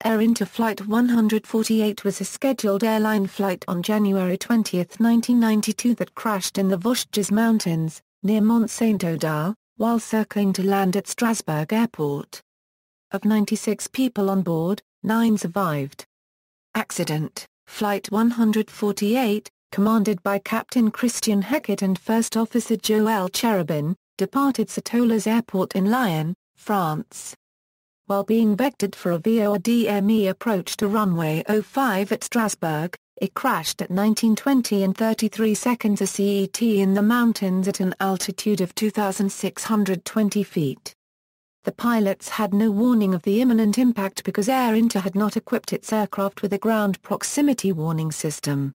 Air Inter Flight 148 was a scheduled airline flight on January 20, 1992 that crashed in the Vosges Mountains, near Mont Sainte-Odile, while circling to land at Strasbourg Airport. Of 96 people on board, 9 survived. Accident: Flight 148, commanded by Captain Christian Heckert and First Officer Joël Cherubin, departed Sainte-Odile Airport in Lyon, France. While being vectored for a VORDME approach to runway 05 at Strasbourg, it crashed at 19:20 and 33 seconds CET in the mountains at an altitude of 2,620 feet. The pilots had no warning of the imminent impact because Air Inter had not equipped its aircraft with a ground proximity warning system.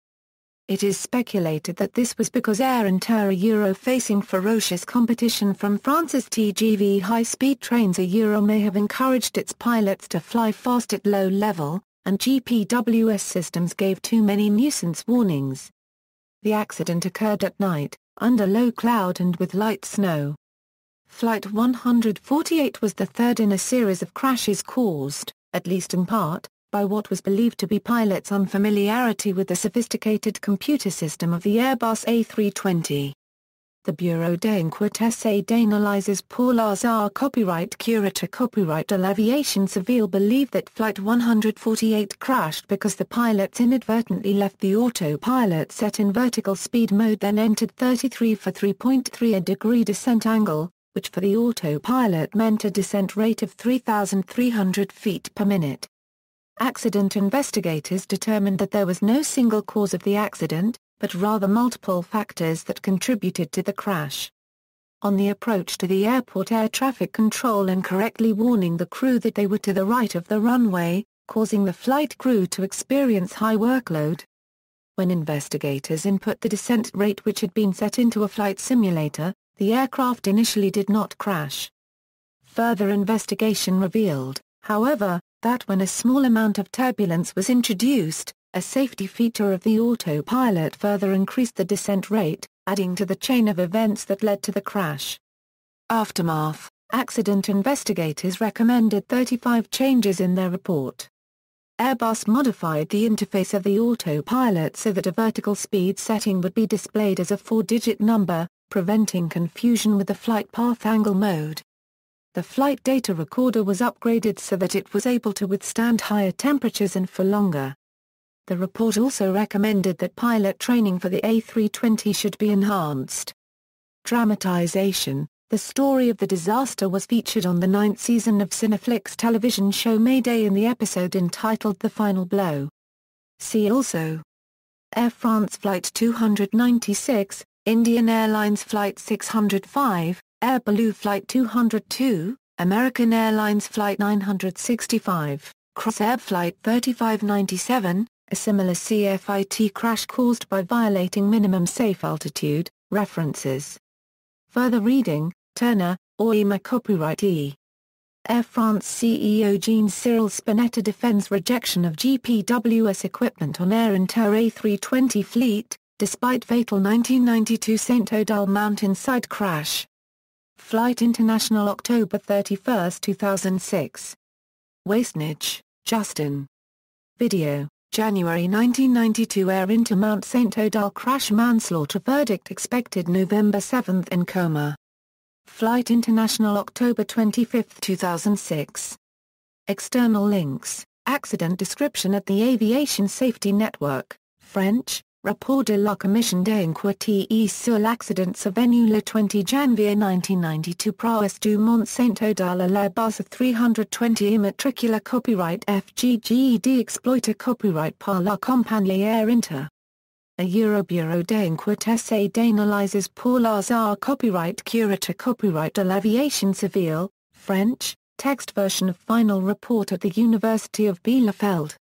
It is speculated that this was because Air Inter facing ferocious competition from France's TGV high-speed trains may have encouraged its pilots to fly fast at low level, and GPWS systems gave too many nuisance warnings. The accident occurred at night, under low cloud and with light snow. Flight 148 was the third in a series of crashes caused, at least in part, by what was believed to be pilots' unfamiliarity with the sophisticated computer system of the Airbus A320. The Bureau d'enquête d'analyses pour les arts copyright curator copyright de l'aviation civile believed that Flight 148 crashed because the pilots inadvertently left the autopilot set in vertical speed mode, then entered 33 for 3.3 a degree descent angle, which for the autopilot meant a descent rate of 3,300 feet per minute. Accident investigators determined that there was no single cause of the accident, but rather multiple factors that contributed to the crash. On the approach to the airport, air traffic control incorrectly warning the crew that they were to the right of the runway, causing the flight crew to experience high workload. When investigators input the descent rate which had been set into a flight simulator, the aircraft initially did not crash. Further investigation revealed, however, that when a small amount of turbulence was introduced, a safety feature of the autopilot further increased the descent rate, adding to the chain of events that led to the crash. Aftermath: accident investigators recommended 35 changes in their report. Airbus modified the interface of the autopilot so that a vertical speed setting would be displayed as a 4-digit number, preventing confusion with the flight path angle mode. The flight data recorder was upgraded so that it was able to withstand higher temperatures and for longer. The report also recommended that pilot training for the A320 should be enhanced. Dramatization: the story of the disaster was featured on the 9th season of Cineflix television show Mayday in the episode entitled The Final Blow. See also: Air France Flight 296, Indian Airlines Flight 605, Air Ballou Flight 202, American Airlines Flight 965, Crossair Flight 3597, a similar CFIT crash caused by violating minimum safe altitude. References. Further reading: Turner, OIMA Copyright E. Air France CEO Jean-Cyril Spinetta defends rejection of GPWS equipment on Air Inter A320 fleet, despite fatal 1992 Sainte-Odile mountainside crash. Flight International October 31, 2006. Wastenich, Justin. Video, January 1992 Air Inter Mont Sainte-Odile crash manslaughter verdict expected November 7 in coma. Flight International October 25, 2006. External links, accident description at the Aviation Safety Network, French, Rapport de la Commission d'enquête sur l'accident survenu le 20 janvier 1992 proas du Mont Sainte-Odile à l'Airbus A320 immatricula copyright FGGED exploiter copyright par la compagnie Air Inter. A Bureau d'enquête d'analyses pour les arts copyright curator copyright de l'aviation civile, French, text version of final report at the University of Bielefeld.